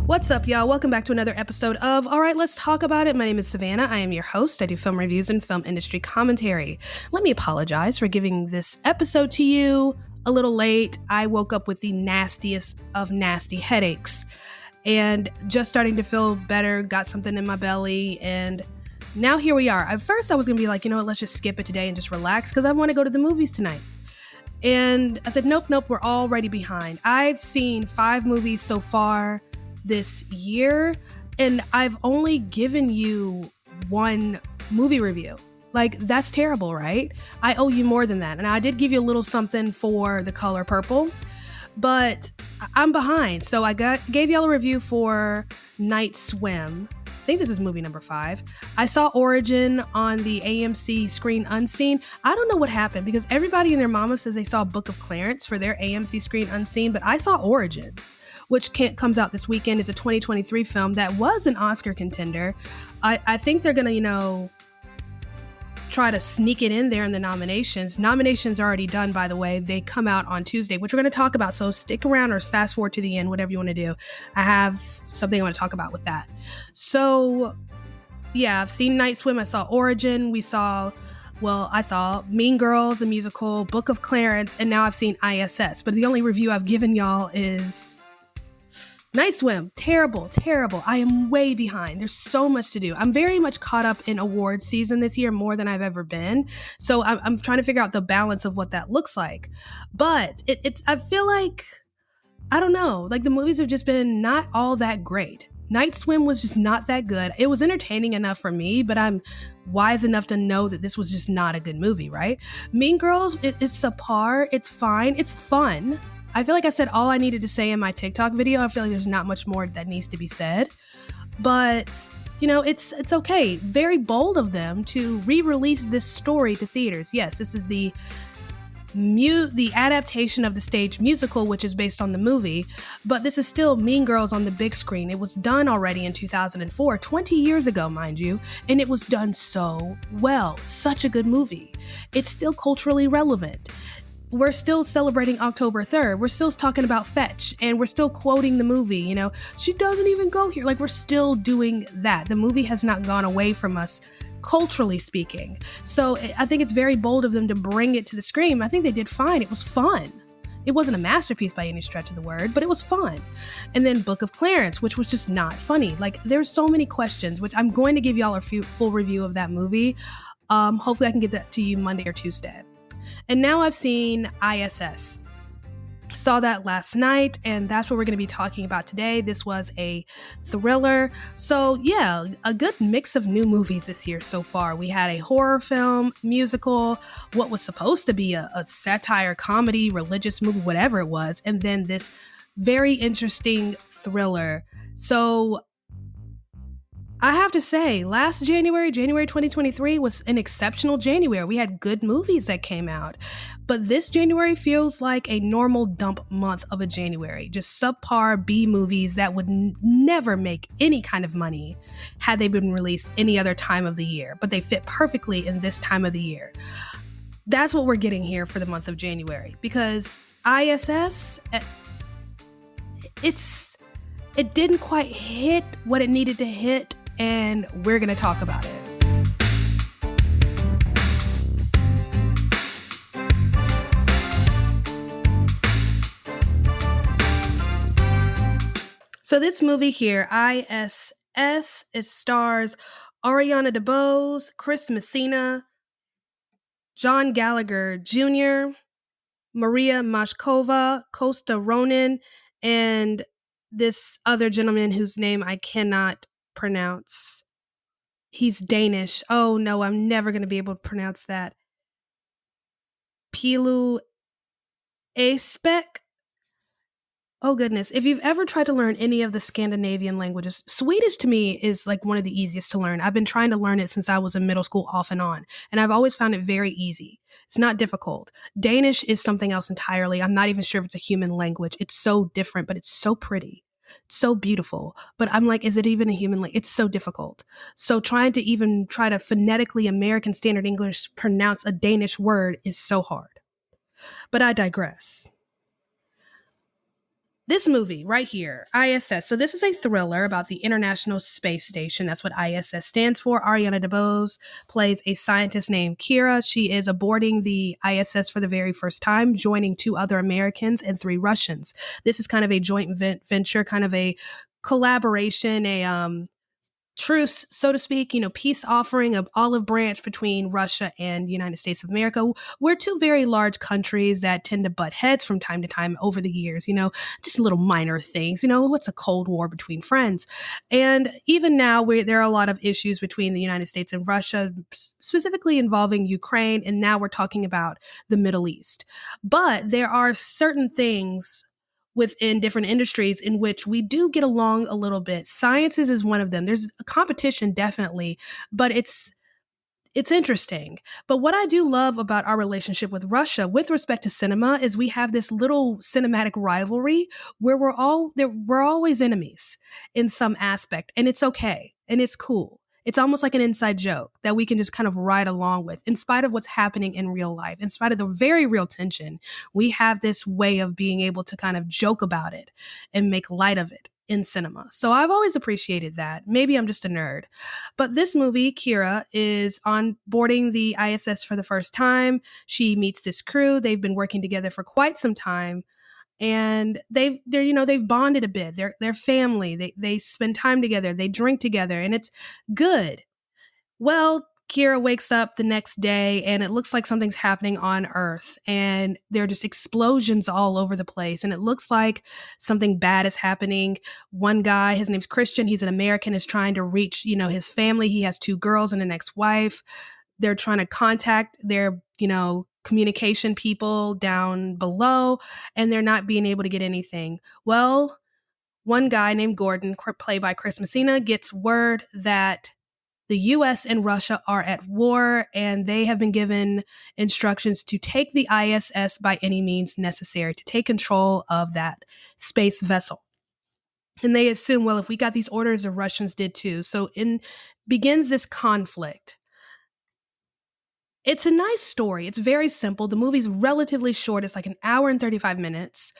What's up, y'all? Welcome back to another episode of All Right, Let's Talk About It. My name is Savannah. I am your host. I do film reviews and film industry commentary. Let me apologize for giving this episode to you a little late. I woke up with the nastiest of nasty headaches and just starting to feel better, got something in my belly, and now here we are. At first, I was going to be like, you know what, let's just skip it today and just relax because I want to go to the movies tonight. And I said, nope, we're already behind. I've seen 5 movies so far this year, and I've only given you 1 movie review. Like, that's terrible, right? I owe you more than that. And I did give you a little something for The Color Purple, but I'm behind. So I gave y'all a review for Night Swim. I think this is movie number 5. I saw Origin on the AMC Screen Unseen. I don't know what happened because everybody and their mama says they saw Book of Clarence for their AMC Screen Unseen, but I saw Origin, which comes out this weekend. Is a 2023 film that was an Oscar contender. I think they're going to, try to sneak it in there in the nominations. Nominations are already done, by the way. They come out on Tuesday, which we're going to talk about. So stick around or fast forward to the end, whatever you want to do. I have something I want to talk about with that. So, yeah, I've seen Night Swim. I saw Origin. I saw Mean Girls, the musical, Book of Clarence, and now I've seen I.S.S. But the only review I've given y'all is Night Swim. Terrible. I am way behind. There's so much to do. I'm very much caught up in awards season this year, more than I've ever been. So I'm trying to figure out the balance of what that looks like. But I feel like, I don't know, like the movies have just been not all that great. Night Swim was just not that good. It was entertaining enough for me, but I'm wise enough to know that this was just not a good movie, right? Mean Girls, it's subpar. It's fine. It's fun. I feel like I said all I needed to say in my TikTok video. I feel like there's not much more that needs to be said. But, it's okay. Very bold of them to re-release this story to theaters. Yes, this is the adaptation of the stage musical, which is based on the movie, but this is still Mean Girls on the big screen. It was done already in 2004, 20 years ago, mind you, and it was done so well. Such a good movie. It's still culturally relevant. We're still celebrating October 3rd. We're still talking about Fetch, and we're still quoting the movie, she doesn't even go here. Like, we're still doing that. The movie has not gone away from us, culturally speaking. So I think it's very bold of them to bring it to the screen. I think they did fine. It was fun. It wasn't a masterpiece by any stretch of the word, but it was fun. And then Book of Clarence, which was just not funny. Like, there's so many questions, which I'm going to give y'all a full review of that movie. Hopefully I can get that to you Monday or Tuesday. And now I've seen I.S.S. Saw that last night, and that's what we're going to be talking about today. This was a thriller. So yeah, a good mix of new movies this year so far. We had a horror film, musical, what was supposed to be a satire, comedy, religious movie, whatever it was, and then this very interesting thriller. So I have to say, last January 2023, was an exceptional January. We had good movies that came out. But this January feels like a normal dump month of a January. Just subpar B movies that would never make any kind of money had they been released any other time of the year. But they fit perfectly in this time of the year. That's what we're getting here for the month of January. Because I.S.S., it didn't quite hit what it needed to hit, and we're going to talk about it. So this movie here, I.S.S., it stars Ariana DeBose, Chris Messina, John Gallagher Jr., Maria Mashkova, Costa Ronan, and this other gentleman whose name I cannot pronounce. He's Danish. Oh no, I'm never going to be able to pronounce that. Pilu Aspek. Oh goodness. If you've ever tried to learn any of the Scandinavian languages, Swedish to me is like one of the easiest to learn. I've been trying to learn it since I was in middle school off and on, and I've always found it very easy. It's not difficult. Danish is something else entirely. I'm not even sure if it's a human language. It's so different, but it's so pretty. It's so beautiful. But I'm like, is it even a human language? It's so difficult. So trying to even try to phonetically American Standard English pronounce a Danish word is so hard. But I digress. This movie right here, I.S.S. So this is a thriller about the International Space Station. That's what I.S.S. stands for. Ariana DeBose plays a scientist named Kira. She is aborting the I.S.S. for the very first time, joining 2 other Americans and 3 Russians. This is kind of a joint venture, kind of a collaboration, a truce, so to speak, peace offering of olive branch between Russia and the United States of America. We're 2 very large countries that tend to butt heads from time to time over the years, just little minor things. What's a Cold War between friends? And even now, there are a lot of issues between the United States and Russia, specifically involving Ukraine. And now we're talking about the Middle East. But there are certain things within different industries in which we do get along a little bit. Sciences is one of them. There's a competition, definitely, but it's interesting. But what I do love about our relationship with Russia with respect to cinema is we have this little cinematic rivalry where we're always enemies in some aspect, and it's okay and it's cool. It's almost like an inside joke that we can just kind of ride along with in spite of what's happening in real life, in spite of the very real tension. We have this way of being able to kind of joke about it and make light of it in cinema. So I've always appreciated that. Maybe I'm just a nerd. But this movie, Kira, is on boarding the ISS for the first time. She meets this crew. They've been working together for quite some time. And they've bonded a bit. They're family. They spend time together. They drink together, and it's good. Well, Kira wakes up the next day and it looks like something's happening on Earth, and there are just explosions all over the place, and it looks like something bad is happening. One guy, his name's Christian, he's an American, is trying to reach, his family. He has 2 girls and an ex-wife. They're trying to contact their, communication people down below, and they're not being able to get anything. Well, one guy named Gordon, played by Chris Messina, gets word that the US and Russia are at war, and they have been given instructions to take the ISS by any means necessary, to take control of that space vessel. And they assume, well, if we got these orders, the Russians did too. So begins this conflict. It's a nice story. It's very simple. The movie's relatively short. It's like an hour and 35 minutes.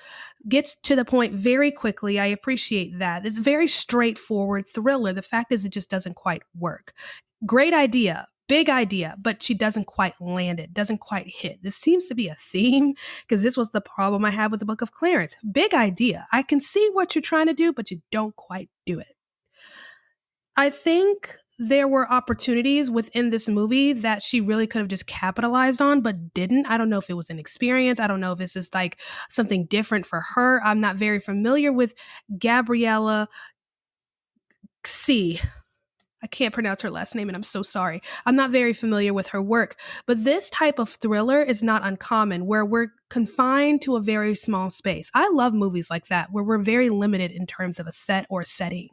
Gets to the point very quickly. I appreciate that. It's a very straightforward thriller. The fact is, it just doesn't quite work. Great idea, big idea, but she doesn't quite land it, doesn't quite hit. This seems to be a theme, because this was the problem I had with the Book of Clarence. Big idea. I can see what you're trying to do, but you don't quite do it. I think there were opportunities within this movie that she really could have just capitalized on, but didn't. I don't know if it was an experience. I don't know if it's just like something different for her. I'm not very familiar with Gabriella C. I can't pronounce her last name, and I'm so sorry. I'm not very familiar with her work, but this type of thriller is not uncommon, where we're confined to a very small space. I love movies like that, where we're very limited in terms of a set or setting.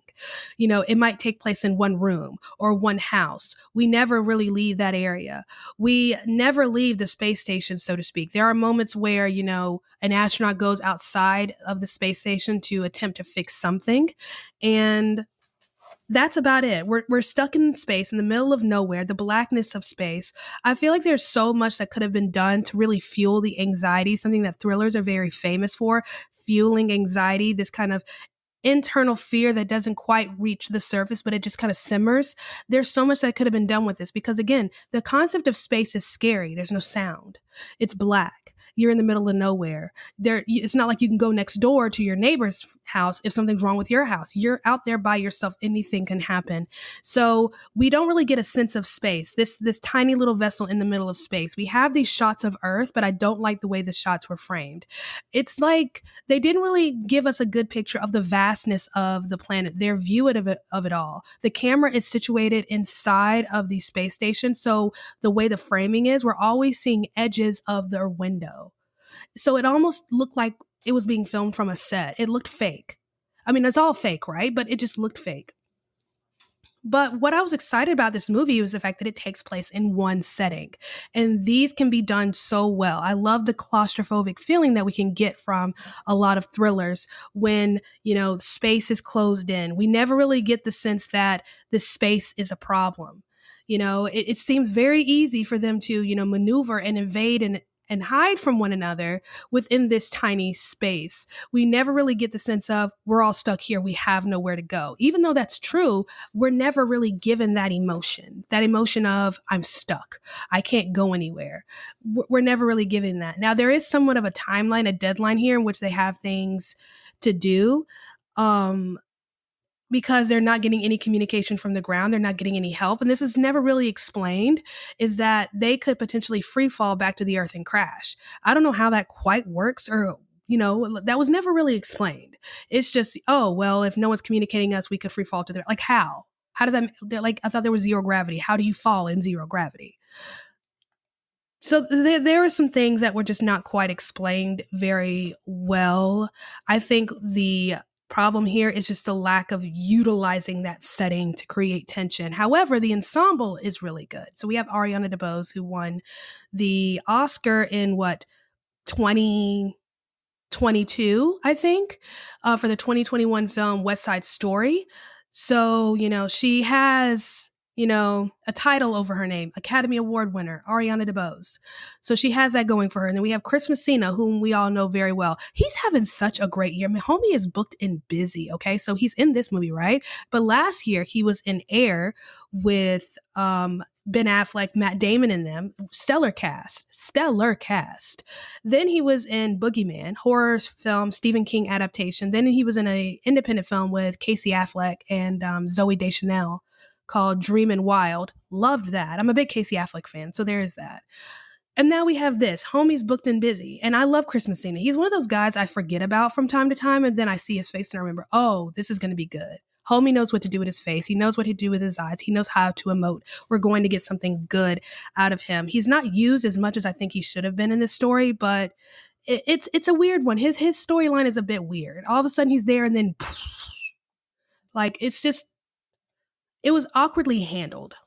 It might take place in one room or one house. We never really leave that area. We never leave the space station, so to speak. There are moments where, an astronaut goes outside of the space station to attempt to fix something, and that's about it. We're stuck in space, in the middle of nowhere, the blackness of space. I feel like there's so much that could have been done to really fuel the anxiety, something that thrillers are very famous for, fueling anxiety, this kind of internal fear that doesn't quite reach the surface, but it just kind of simmers. There's so much that could have been done with this, because again, the concept of space is scary. There's no sound. It's black. You're in the middle of nowhere. It's not like you can go next door to your neighbor's house if something's wrong with your house. You're out there by yourself. Anything can happen. So we don't really get a sense of space. This tiny little vessel in the middle of space. We have these shots of Earth, but I don't like the way the shots were framed. It's like they didn't really give us a good picture of the vastness of the planet, their view of it all. The camera is situated inside of the space station, so the way the framing is, we're always seeing edges of their window. So it almost looked like it was being filmed from a set. It looked fake. I mean, it's all fake, right? But it just looked fake. But what I was excited about this movie was the fact that it takes place in one setting. And these can be done so well. I love the claustrophobic feeling that we can get from a lot of thrillers when, space is closed in. We never really get the sense that the space is a problem. It seems very easy for them to, maneuver and invade and hide from one another within this tiny space. We never really get the sense of we're all stuck here. We have nowhere to go. Even though that's true, we're never really given that emotion of I'm stuck. I can't go anywhere. We're never really given that. Now, there is somewhat of a timeline, a deadline here in which they have things to do. Because they're not getting any communication from the ground, they're not getting any help, and this is never really explained, is that they could potentially free fall back to the earth and crash. I don't know how that quite works, or that was never really explained. It's just, oh well, if no one's communicating us, we could free fall to the, like, how does that, like, I thought there was zero gravity. How do you fall in zero gravity? So there are some things that were just not quite explained very well. I think the problem here is just the lack of utilizing that setting to create tension. However, the ensemble is really good. So we have Ariana DeBose, who won the Oscar in 2022, I think, for the 2021 film West Side Story. So, she has, a title over her name, Academy Award winner, Ariana DeBose. So she has that going for her. And then we have Chris Messina, whom we all know very well. He's having such a great year. I mean, homie is booked and busy, okay? So he's in this movie, right? But last year, he was in Air with Ben Affleck, Matt Damon in them. Stellar cast. Then he was in Boogeyman, horror film, Stephen King adaptation. Then he was in an independent film with Casey Affleck and Zooey Deschanel called Dreamin' Wild. Loved that. I'm a big Casey Affleck fan, so there is that. And now we have this. Homie's booked and busy. And I love Chris Messina. He's one of those guys I forget about from time to time, and then I see his face and I remember, oh, this is going to be good. Homie knows what to do with his face. He knows what to do with his eyes. He knows how to emote. We're going to get something good out of him. He's not used as much as I think he should have been in this story, but it's a weird one. His storyline is a bit weird. All of a sudden he's there and then like it was awkwardly handled.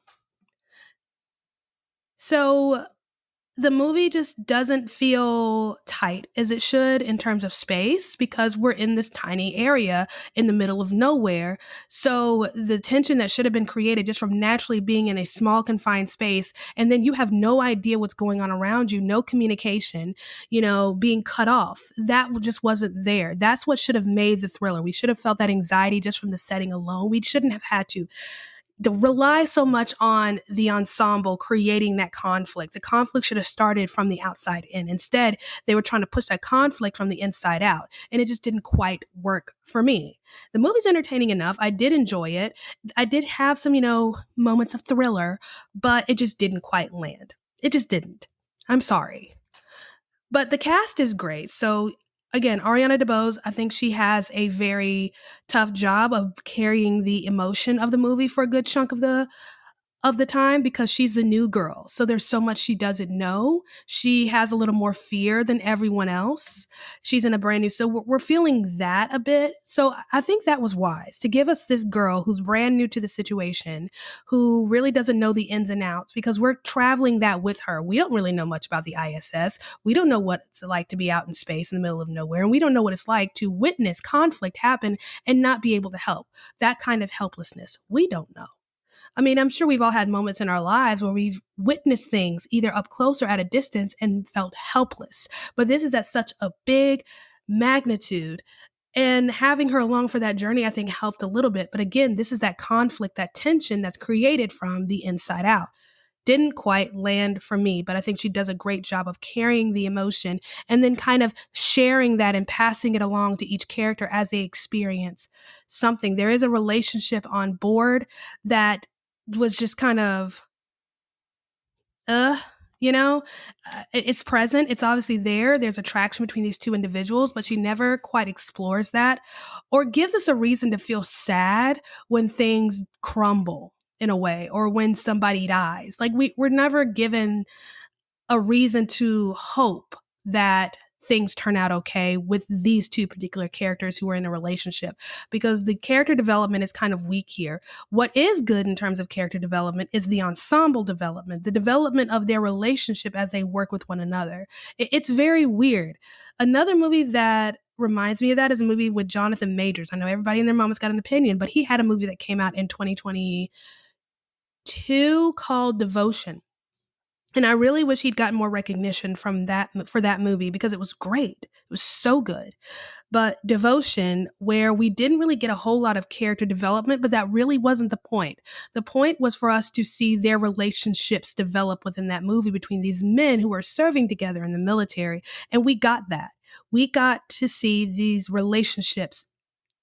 So the movie just doesn't feel tight as it should in terms of space because we're in this tiny area in the middle of nowhere. So the tension that should have been created just from naturally being in a small confined space, and then you have no idea what's going on around you, no communication, being cut off, that just wasn't there. That's what should have made the thriller. We should have felt that anxiety just from the setting alone. We shouldn't have had to rely so much on the ensemble creating that conflict. The conflict should have started from the outside in. Instead, they were trying to push that conflict from the inside out, and it just didn't quite work for me. The movie's entertaining enough. I did enjoy it. I did have some, moments of thriller, but it just didn't quite land. It just didn't. I'm sorry. But the cast is great. So again, Ariana DeBose, I think she has a very tough job of carrying the emotion of the movie for a good chunk of the time because she's the new girl. So there's so much she doesn't know. She has a little more fear than everyone else. She's in a brand new, so we're feeling that a bit. So I think that was wise to give us this girl who's brand new to the situation, who really doesn't know the ins and outs because we're traveling that with her. We don't really know much about the I.S.S. We don't know what it's like to be out in space in the middle of nowhere. And we don't know what it's like to witness conflict happen and not be able to help. That kind of helplessness, we don't know. I mean, I'm sure we've all had moments in our lives where we've witnessed things either up close or at a distance and felt helpless. But this is at such a big magnitude. And having her along for that journey, I think, helped a little bit. But again, this is that conflict, that tension that's created from the inside out. Didn't quite land for me, but I think she does a great job of carrying the emotion and then kind of sharing that and passing it along to each character as they experience something. There is a relationship on board that was just kind of, it's present. It's obviously there. There's attraction between these two individuals, but she never quite explores that or gives us a reason to feel sad when things crumble in a way or when somebody dies. Like we're never given a reason to hope that things turn out okay with these two particular characters who are in a relationship because the character development is kind of weak here. What is good in terms of character development is the ensemble development, the development of their relationship as they work with one another. It's very weird. Another movie that reminds me of that is a movie with Jonathan Majors. I know everybody and their mama's got an opinion, but he had a movie that came out in 2022 called Devotion. And I really wish he'd gotten more recognition for that movie because it was great. It was so good. But Devotion, where we didn't really get a whole lot of character development, but that really wasn't the point. The point was for us to see their relationships develop within that movie between these men who were serving together in the military. And we got that. We got to see these relationships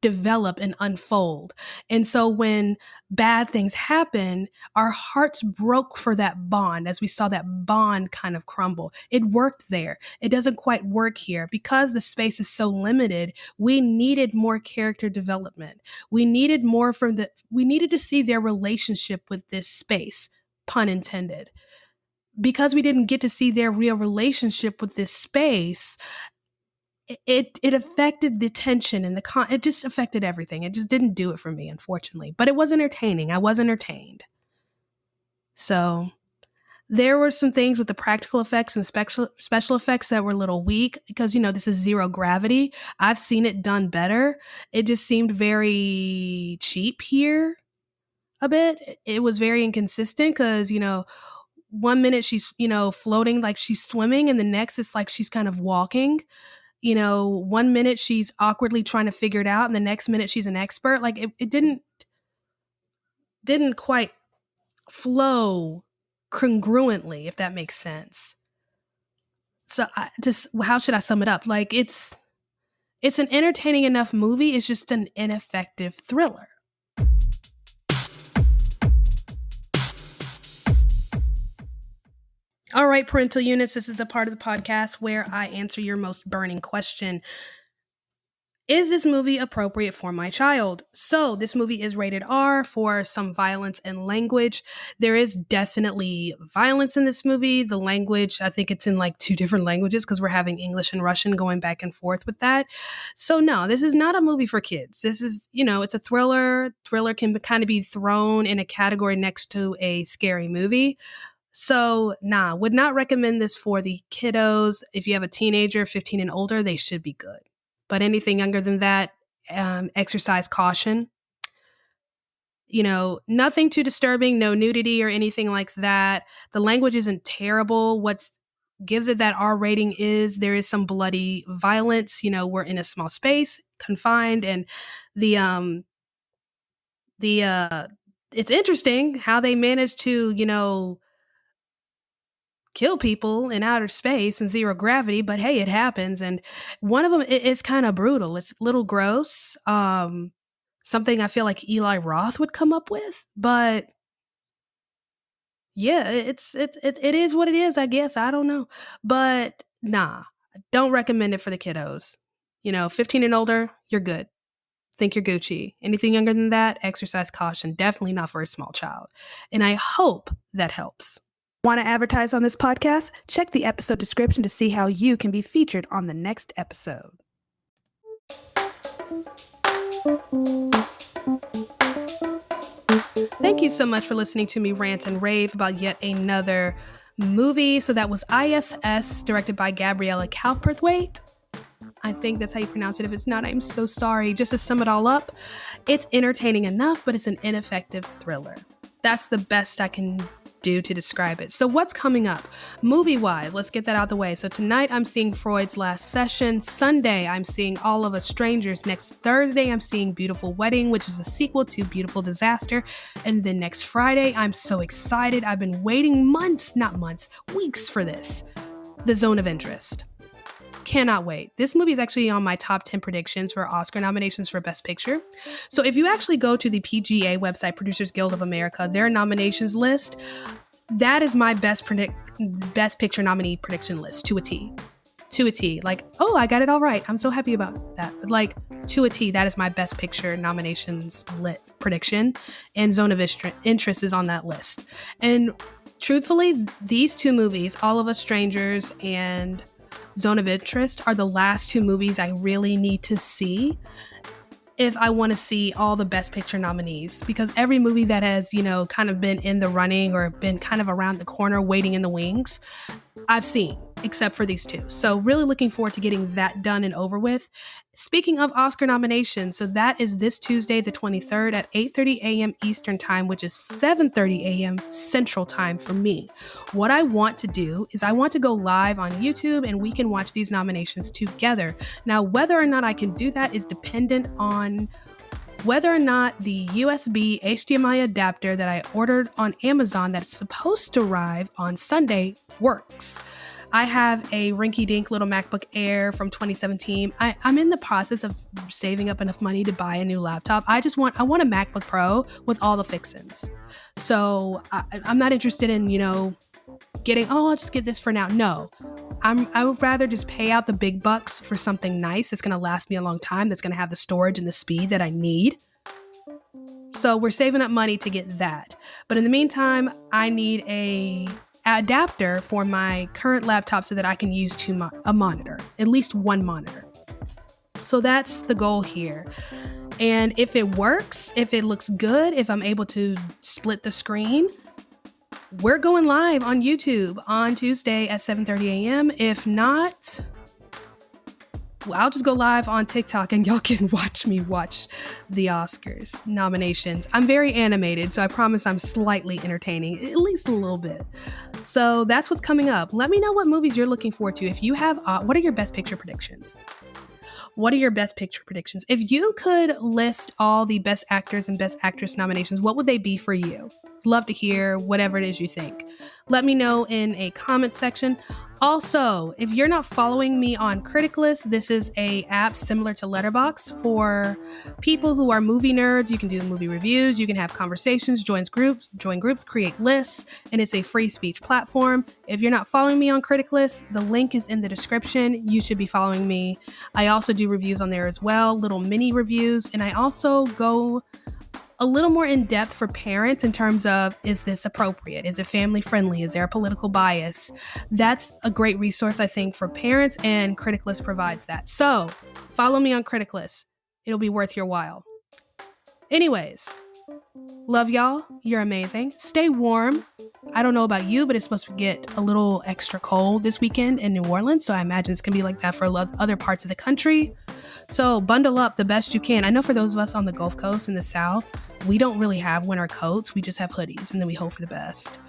develop and unfold. And so when bad things happen, our hearts broke for that bond as we saw that bond kind of crumble. It worked there. It doesn't quite work here because the space is so limited. We needed more character development. We needed to see their relationship with this space, pun intended. Because we didn't get to see their real relationship with this space, it affected the tension and it just affected everything. It just didn't do it for me, unfortunately. But it was entertaining. I was entertained. So there were some things with the practical effects and special effects that were a little weak because, this is zero gravity. I've seen it done better. It just seemed very cheap here a bit. It was very inconsistent because, 1 minute she's, floating like she's swimming and the next it's like she's kind of walking. 1 minute she's awkwardly trying to figure it out and the next minute she's an expert. Like it didn't quite flow congruently, if that makes sense. So how should I sum it up? Like it's an entertaining enough movie. It's just an ineffective thriller. All right, parental units, this is the part of the podcast where I answer your most burning question. Is this movie appropriate for my child? So this movie is rated R for some violence and language. There is definitely violence in this movie. The language, I think it's in like 2 different languages because we're having English and Russian going back and forth with that. So no, this is not a movie for kids. This is, it's a thriller. Thriller can kind of be thrown in a category next to a scary movie. So, would not recommend this for the kiddos. If you have a teenager, 15 and older, they should be good. But anything younger than that, exercise caution. Nothing too disturbing, no nudity or anything like that. The language isn't terrible. What gives it that R rating is there is some bloody violence. We're in a small space, confined, and it's interesting how they managed to, kill people in outer space and zero gravity, but hey, it happens. And one of them is kind of brutal. It's a little gross. Something I feel like Eli Roth would come up with, but yeah, it is what it is, I guess. I don't know. But don't recommend it for the kiddos. 15 and older, you're good. Think you're Gucci. Anything younger than that, exercise caution. Definitely not for a small child. And I hope that helps. Want to advertise on this podcast? Check the episode description to see how you can be featured on the next episode. Thank you so much for listening to me rant and rave about yet another movie. So that was I.S.S., directed by Gabriella Cowperthwaite. I think that's how you pronounce it. If it's not, I'm so sorry. Just to sum it all up, it's entertaining enough, but it's an ineffective thriller. That's the best I can do to describe it. So what's coming up? Movie-wise, let's get that out of the way. So tonight I'm seeing Freud's Last Session. Sunday, I'm seeing All of Us Strangers. Next Thursday, I'm seeing Beautiful Wedding, which is a sequel to Beautiful Disaster. And then next Friday, I'm so excited. I've been waiting weeks for this. The Zone of Interest. Cannot wait. This movie is actually on my top 10 predictions for Oscar nominations for Best Picture. So if you actually go to the PGA website, Producers Guild of America, their nominations list, that is my Best Picture nominee prediction list to a T. To a T. Like, oh, I got it all right. I'm so happy about that. But like, to a T, that is my Best Picture nominations prediction. And Zone of Interest is on that list. And truthfully, these 2 movies, All of Us Strangers and Zone of Interest, are the last 2 movies I really need to see if I want to see all the Best Picture nominees, because every movie that has, kind of been in the running or been kind of around the corner waiting in the wings, I've seen. except for these two. So really looking forward to getting that done and over with. Speaking of Oscar nominations, so that is this Tuesday, the 23rd at 8:30 a.m. Eastern Time, which is 7:30 a.m. Central Time for me. What I want to do is I want to go live on YouTube and we can watch these nominations together. Now, whether or not I can do that is dependent on whether or not the USB HDMI adapter that I ordered on Amazon that's supposed to arrive on Sunday works. I have a rinky-dink little MacBook Air from 2017. I'm in the process of saving up enough money to buy a new laptop. I want a MacBook Pro with all the fixins. So I'm not interested in, getting, I'll just get this for now. No, I would rather just pay out the big bucks for something nice that's going to last me a long time, that's going to have the storage and the speed that I need. So we're saving up money to get that. But in the meantime, I need a adapter for my current laptop so that I can use a monitor, at least one monitor. So that's the goal here. And if it works, if it looks good, if I'm able to split the screen, we're going live on YouTube on Tuesday at 7:30 a.m. If not, well, I'll just go live on TikTok and y'all can watch me watch the Oscars nominations. I'm very animated, so I promise I'm slightly entertaining, at least a little bit. So that's what's coming up. Let me know what movies you're looking forward to. If you have, what are your best picture predictions? What are your best picture predictions? If you could list all the best actors and best actress nominations, what would they be for you? Love to hear whatever it is you think. Let me know in a comment section. Also, if you're not following me on Criticlist, this is a app similar to Letterboxd for people who are movie nerds. You can do movie reviews, you can have conversations, join groups, create lists, and it's a free speech platform. If you're not following me on Criticlist, the link is in the description. You should be following me. I also do reviews on there as well, little mini reviews, and I also go a little more in depth for parents in terms of, is this appropriate? Is it family friendly? Is there a political bias? That's a great resource, I think, for parents, and Criticlist provides that. So follow me on Criticlist. It'll be worth your while. Anyways, love y'all. You're amazing. Stay warm. I don't know about you, but it's supposed to get a little extra cold this weekend in New Orleans. So I imagine it's going to be like that for other parts of the country. So bundle up the best you can. I know for those of us on the Gulf Coast in the South, we don't really have winter coats. We just have hoodies and then we hope for the best.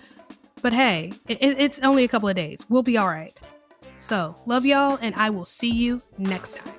But hey, it's only a couple of days. We'll be all right. So love y'all, and I will see you next time.